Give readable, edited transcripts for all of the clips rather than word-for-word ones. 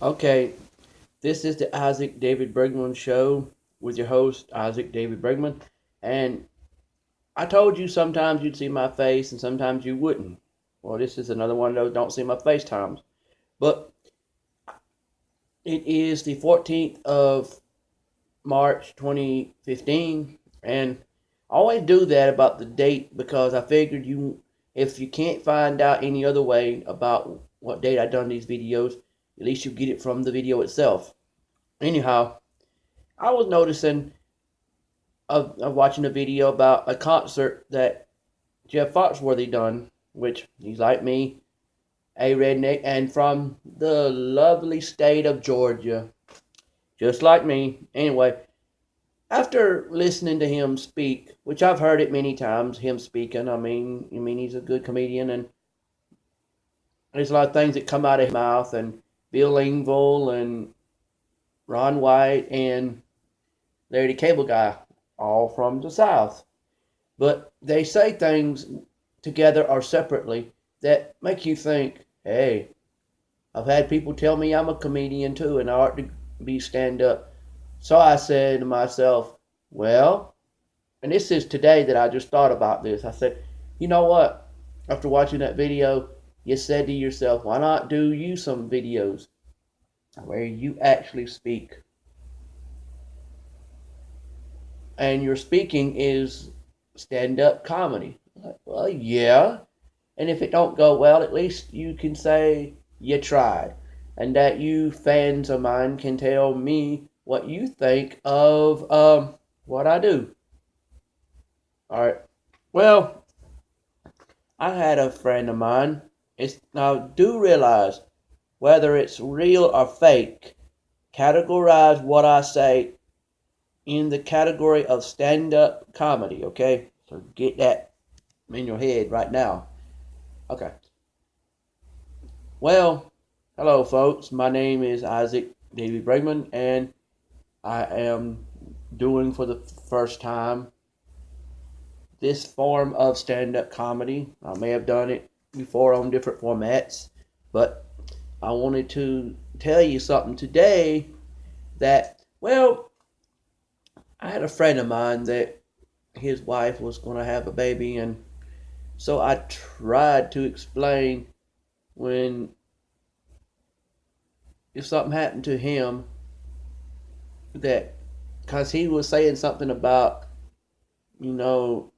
Okay, this is the Isaac David Brigmond Show with your host, Isaac David Brigmond. And I told you sometimes you'd see my face and sometimes you wouldn't. Well, this is another one of those don't see my face times. But it is the 14th of March 2015. And I always do that about the date because I figured if you can't find out any other way about what date I done these videos, at least you get it from the video itself. Anyhow, I was noticing of watching a video about a concert that Jeff Foxworthy done, which he's like me, a redneck, and from the lovely state of Georgia, just like me. Anyway, after listening to him speak, which I've heard it many times, him speaking, I mean he's a good comedian, and there's a lot of things that come out of his mouth, and Bill Engvall and Ron White and Larry the Cable Guy, all from the South. But they say things together or separately that make you think, hey, I've had people tell me I'm a comedian too and I ought to be stand up. So I said to myself, well, and this is today that I just thought about this. I said, you know what? After watching that video, you said to yourself, why not do you some videos where you actually speak? And your speaking is stand up comedy. Like, well, yeah. And if it don't go well, at least you can say you tried. And that you fans of mine can tell me what you think of what I do. All right. Well, I had a friend of mine. Now do realize whether it's real or fake. Categorize what I say in the category of stand-up comedy. Okay, so get that in your head right now. Okay. Well, hello, folks. My name is Isaac David Brigmond, and I am doing for the first time this form of stand up comedy. I may have done it before on different formats, but I wanted to tell you something today that, well, I had a friend of mine that his wife was going to have a baby, and so I tried to explain when if something happened to him that because he was saying something about, you know,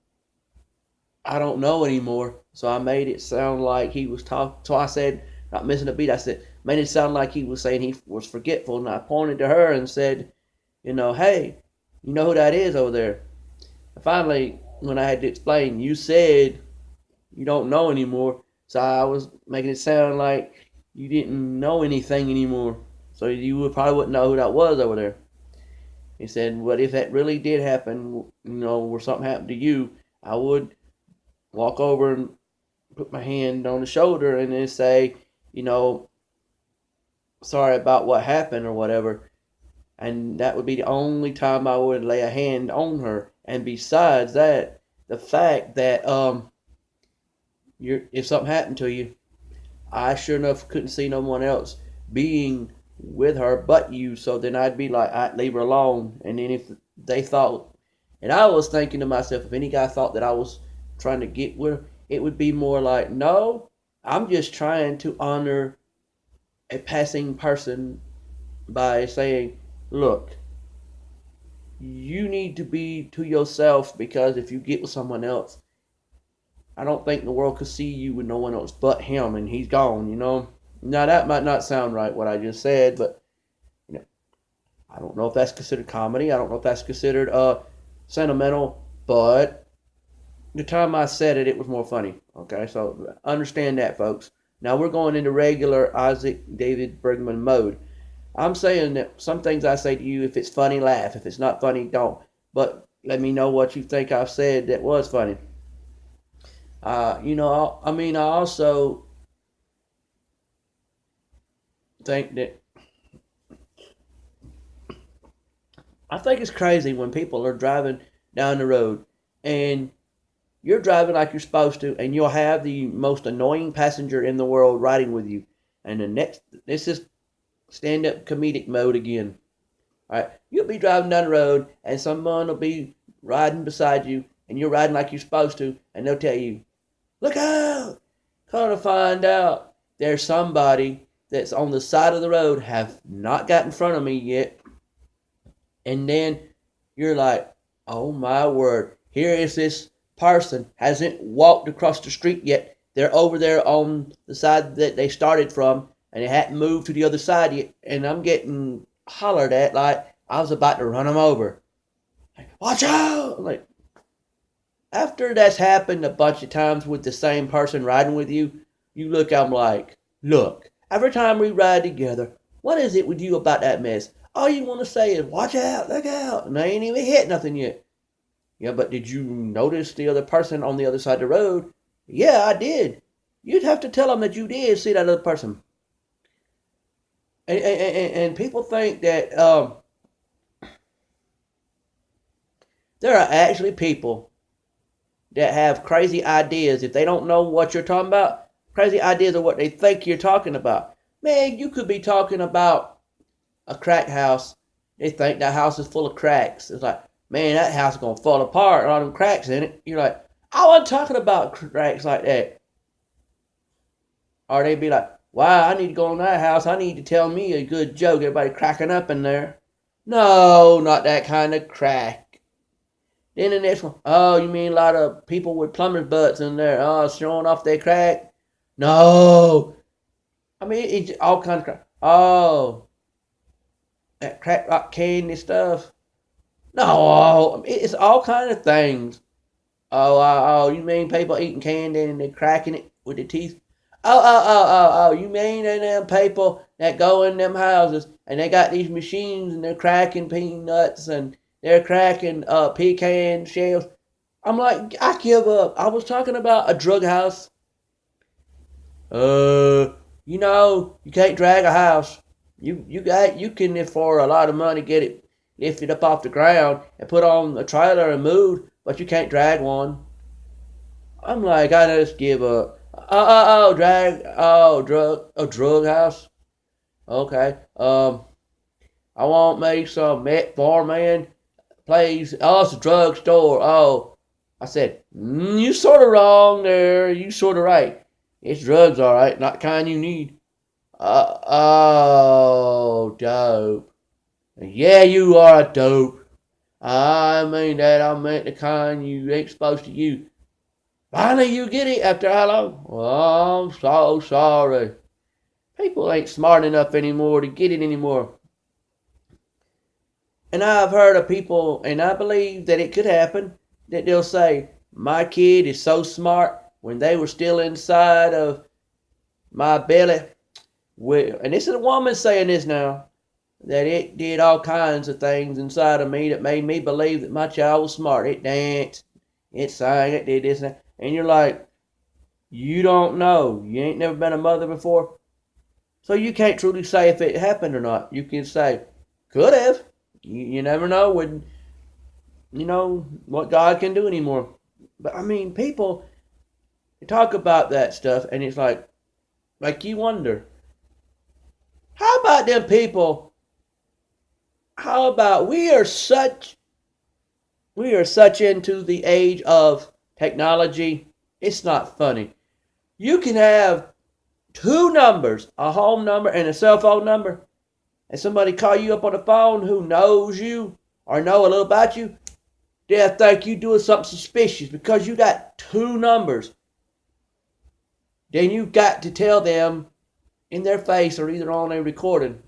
I don't know anymore. So I made it sound like he was talking. So I said, not missing a beat, I said, made it sound like he was saying he was forgetful. And I pointed to her and said, hey, you know who that is over there? And finally, when I had to explain, you said you don't know anymore. So I was making it sound like you didn't know anything anymore. So you would probably wouldn't know who that was over there. He said, but if that really did happen, or something happened to you, I would walk over and put my hand on the shoulder and then say, you know, sorry about what happened or whatever. And that would be the only time I would lay a hand on her. And besides that, the fact that if something happened to you, I sure enough couldn't see no one else being with her but you. So then I'd be like, I'd leave her alone. And then if they thought, and I was thinking to myself, if any guy thought that I was trying to get with her, it would be more like, no, I'm just trying to honor a passing person by saying, look, you need to be to yourself because if you get with someone else, I don't think the world could see you with no one else but him and he's gone. Now that might not sound right what I just said, but you know, I don't know if that's considered comedy. I don't know if that's considered sentimental, but the time I said it, it was more funny. Okay, so understand that, folks. Now we're going into regular Isaac David Bergman mode. I'm saying that some things I say to you, if it's funny, laugh. If it's not funny, don't. But let me know what you think I've said that was funny. I also think that I think it's crazy when people are driving down the road and you're driving like you're supposed to, and you'll have the most annoying passenger in the world riding with you. And this is stand up comedic mode again. All right, you'll be driving down the road and someone will be riding beside you and you're riding like you're supposed to, and they'll tell you, "Look out!" Come to find out, there's somebody that's on the side of the road, have not got in front of me yet, and then you're like, "Oh my word! Here is this person hasn't walked across the street yet. They're over there on the side that they started from, and they hadn't moved to the other side yet, and I'm getting hollered at like I was about to run them over. Watch out!" I'm like, after that's happened a bunch of times with the same person riding with you, you look, I'm like, "Look, every time we ride together, what is it with you about that mess? All you want to say is, watch out, look out, and I ain't even hit nothing yet." "Yeah, but did you notice the other person on the other side of the road?" "Yeah, I did." You'd have to tell them that you did see that other person. And people think that there are actually people that have crazy ideas. If they don't know what you're talking about, crazy ideas of what they think you're talking about. Man, you could be talking about a crack house. They think that house is full of cracks. It's like, "Man, that house is going to fall apart, all them cracks in it." You're like, "I wasn't talking about cracks like that." Or they'd be like, "Wow, I need to go in that house. I need to tell me a good joke. Everybody cracking up in there." "No, not that kind of crack." Then the next one, "Oh, you mean a lot of people with plumber's butts in there? Oh, showing off their crack?" "No." I mean, it's all kinds of crack. "Oh, that crack rock candy stuff." "No, I mean, it's all kind of things." Oh, you mean people eating candy and they're cracking it with their teeth?" Oh, you mean them people that go in them houses and they got these machines and they're cracking peanuts and they're cracking pecan shells. I'm like, I give up. I was talking about a drug house. You can't drag a house. You can, for a lot of money, get it lifted up off the ground and put on a trailer and moved, but you can't drag one. I'm like, I just give up. A drug house. Okay. I want me some Metformin, please. Oh, it's a drug store. Oh, I said, you sort of wrong there. You sort of right. It's drugs, all right, not the kind you need. Dope. Yeah, you are a dope. I mean that. I meant the kind you ain't supposed to use. Finally, you get it after how long? Oh, I'm so sorry. People ain't smart enough anymore to get it anymore. And I've heard of people, and I believe that it could happen, that they'll say, "My kid is so smart when they were still inside of my belly." And this is a woman saying this now, that it did all kinds of things inside of me that made me believe that my child was smart. It danced, it sang, it did this and that. And you're like, you don't know. You ain't never been a mother before. So you can't truly say if it happened or not. You can say, could have. You never know when, what God can do anymore. But I mean, people talk about that stuff and it's like you wonder, how about them people? How about we are such into the age of technology, it's not funny. You can have two numbers, a home number and a cell phone number, and somebody call you up on the phone who knows you or know a little about you, they'll think you doing something suspicious because you got two numbers. Then you got to tell them in their face or either on a recording,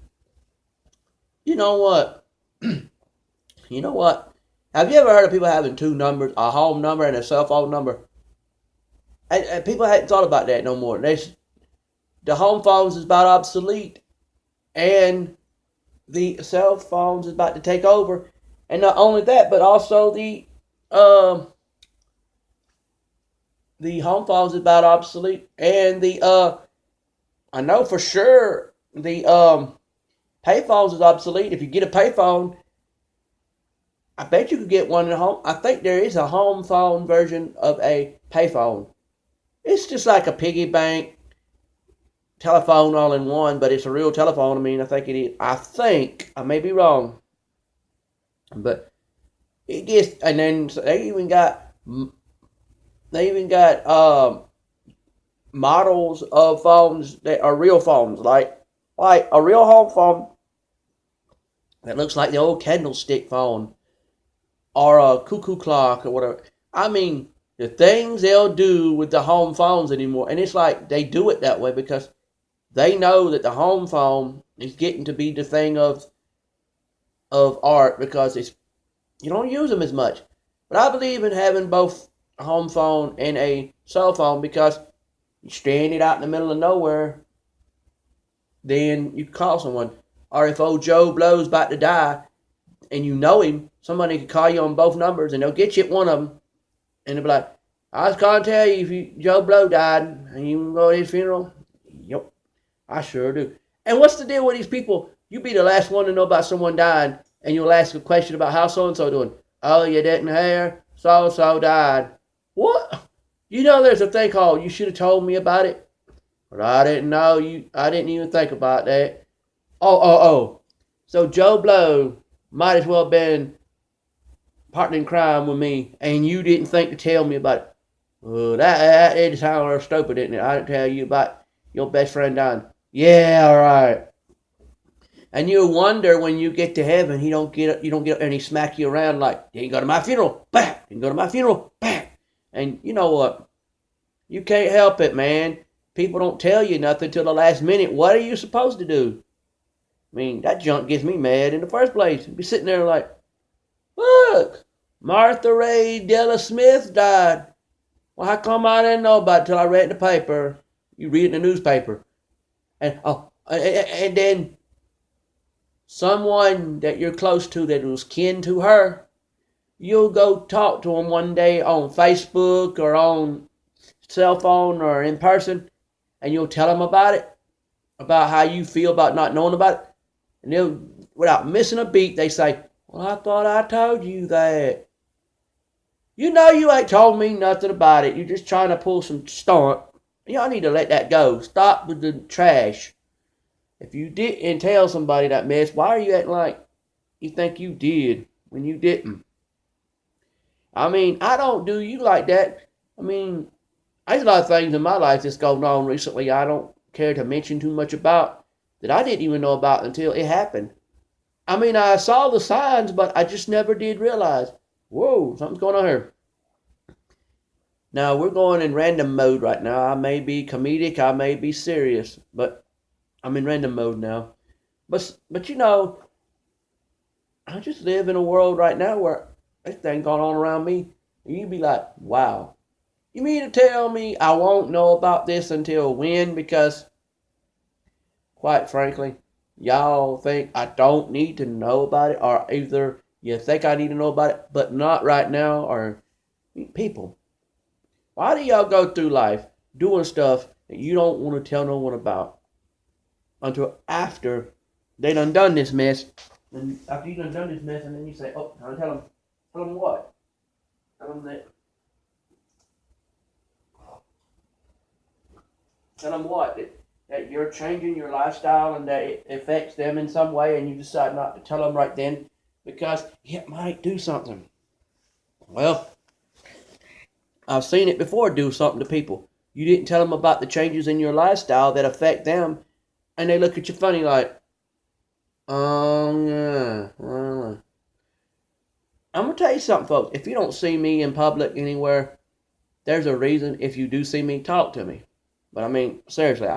you know what? You know what? Have you ever heard of people having two numbers, a home number and a cell phone number? And people hadn't thought about that no more. The home phones is about obsolete, and the cell phones is about to take over. And not only that, but also the home phones is about obsolete, and I know for sure the payphones is obsolete. If you get a payphone, I bet you could get one at home. I think there is a home phone version of a payphone. It's just like a piggy bank telephone all in one, but it's a real telephone. I mean, I think it is. I think I may be wrong, but it gets. And then they even got models of phones that are real phones, like a real home phone that looks like the old candlestick phone or a cuckoo clock or whatever. I mean, the things they'll do with the home phones anymore, and it's like they do it that way because they know that the home phone is getting to be the thing of art because it's you don't use them as much. But I believe in having both a home phone and a cell phone because you're stranded out in the middle of nowhere, then you call someone. Or if old Joe Blow's about to die and you know him, somebody can call you on both numbers and they'll get you at one of them. And they'll be like, I was calling to tell you if Joe Blow died and you can go to his funeral. Yep, I sure do. And what's the deal with these people? You be the last one to know about someone dying and you'll ask a question about how so-and-so doing. Oh, you didn't hear? So-and-so died. What? You know there's a thing called you should have told me about it. But I didn't know you. I didn't even think about that. Oh. So Joe Blow might as well have been partner in crime with me, and you didn't think to tell me about it. That is how stupid, isn't it? I didn't tell you about your best friend dying. Yeah, all right. And you wonder when you get to heaven, you don't get and he smack you around like, you didn't go to my funeral, bam. Didn't go to my funeral, bam. And you know what? You can't help it, man. People don't tell you nothing till the last minute. What are you supposed to do? I mean, that junk gets me mad in the first place. You'd be sitting there like, look, Martha Ray Della Smith died. Well, how come I didn't know about it till I read in the paper? You read it in the newspaper. And then someone that you're close to that was kin to her, you'll go talk to them one day on Facebook or on cell phone or in person, and you'll tell them about it, about how you feel about not knowing about it. And they'll, without missing a beat, they say, well, I thought I told you that. You know you ain't told me nothing about it. You're just trying to pull some stunt. Y'all need to let that go. Stop with the trash. If you didn't tell somebody that mess, why are you acting like you think you did when you didn't? I mean, I don't do you like that. I mean, there's a lot of things in my life that's going on recently I don't care to mention too much about that I didn't even know about until it happened. I mean, I saw the signs, but I just never did realize, whoa, something's going on here. Now, we're going in random mode right now. I may be comedic, I may be serious, but I'm in random mode now. But you know, I just live in a world right now where this thing going on around me, and you be like, wow. You mean to tell me I won't know about this until when? Because, quite frankly, y'all think I don't need to know about it, or either you think I need to know about it, but not right now, or people. Why do y'all go through life doing stuff that you don't want to tell no one about until after they done this mess? And after you done this mess, and then you say, oh, I'll tell them. Tell them what? Tell them that. Tell them what? That you're changing your lifestyle and that it affects them in some way, and you decide not to tell them right then because it might do something. Well, I've seen it before do something to people. You didn't tell them about the changes in your lifestyle that affect them, and they look at you funny like, oh, yeah. I'm going to tell you something, folks. If you don't see me in public anywhere, there's a reason. If you do see me, talk to me. But I mean, seriously,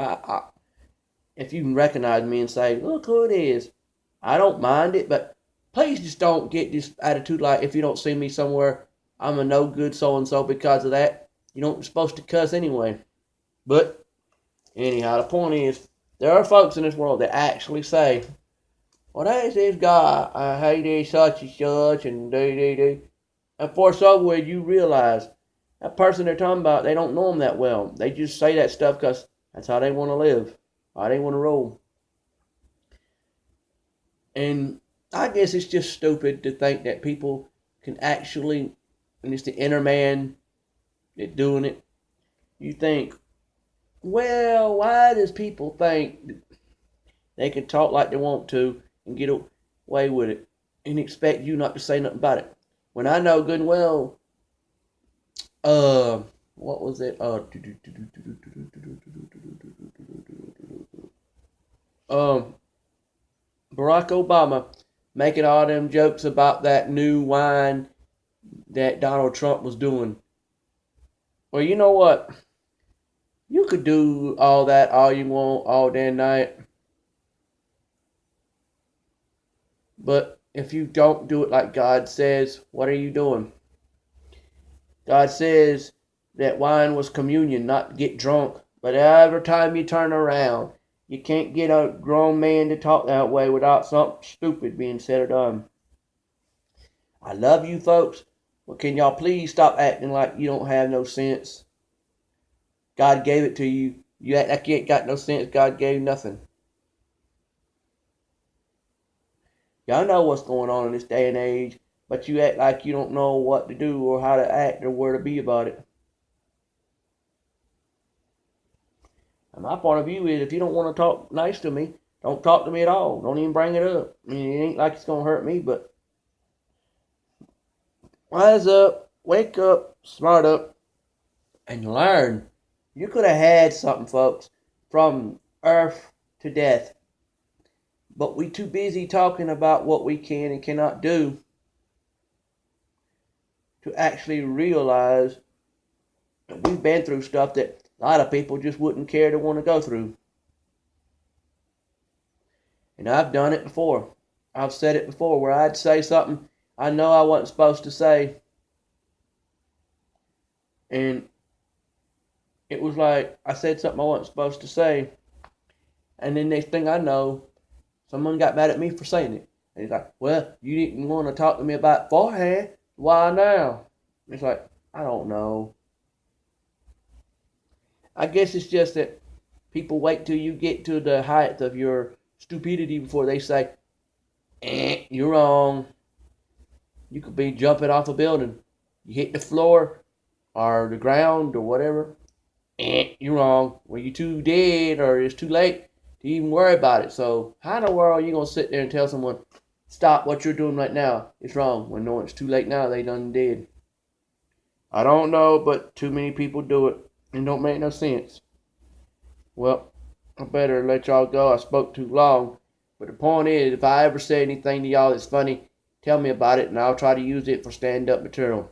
if you can recognize me and say, look who it is, I don't mind it, but please just don't get this attitude like if you don't see me somewhere, I'm a no good so-and-so because of that. You don't supposed to cuss anyway. But anyhow, the point is, there are folks in this world that actually say, well, there's this guy, I hate this such and such, and do. And for somewhere you realize that person they're talking about, they don't know them that well. They just say that stuff because that's how they want to live, how they want to roll. And I guess it's just stupid to think that people can actually, and it's the inner man that's doing it. You think Well, why does people think they can talk like they want to and get away with it and expect you not to say nothing about it? When I know good and well, what was it? Um, Barack Obama making all them jokes about that new wine that Donald Trump was doing. Well, you know what? You could do all that all you want all day and night, but if you don't do it like God says, what are you doing? God says that wine was communion, not to get drunk. But every time you turn around, you can't get a grown man to talk that way without something stupid being said or done. I love you folks, but can y'all please stop acting like you don't have no sense? God gave it to you. You act like you ain't got no sense. God gave nothing. Y'all know what's going on in this day and age, but you act like you don't know what to do or how to act or where to be about it. And my point of view is if you don't want to talk nice to me, don't talk to me at all. Don't even bring it up. I mean, it ain't like it's going to hurt me, but wise up, wake up, smart up, and learn. You could have had something, folks, from earth to death. But we too busy talking about what we can and cannot do to actually realize that we've been through stuff that a lot of people just wouldn't care to want to go through. And I've done it before. I've said it before where I'd say something I know I wasn't supposed to say. And it was like I said something I wasn't supposed to say. And then next thing I know, someone got mad at me for saying it. And he's like, well, you didn't want to talk to me about beforehand. Why now? It's like, I don't know. I guess it's just that people wait till you get to the height of your stupidity before they say, you're wrong. You could be jumping off a building. You hit the floor or the ground or whatever. You're wrong. Well, you're too dead or it's too late to even worry about it. So how in the world are you going to sit there and tell someone, stop what you're doing right now? It's wrong. When no, it's too late now. They done did. I don't know, but too many people do it. It don't make no sense. Well, I better let y'all go. I spoke too long. But the point is, if I ever say anything to y'all that's funny, tell me about it and I'll try to use it for stand-up material.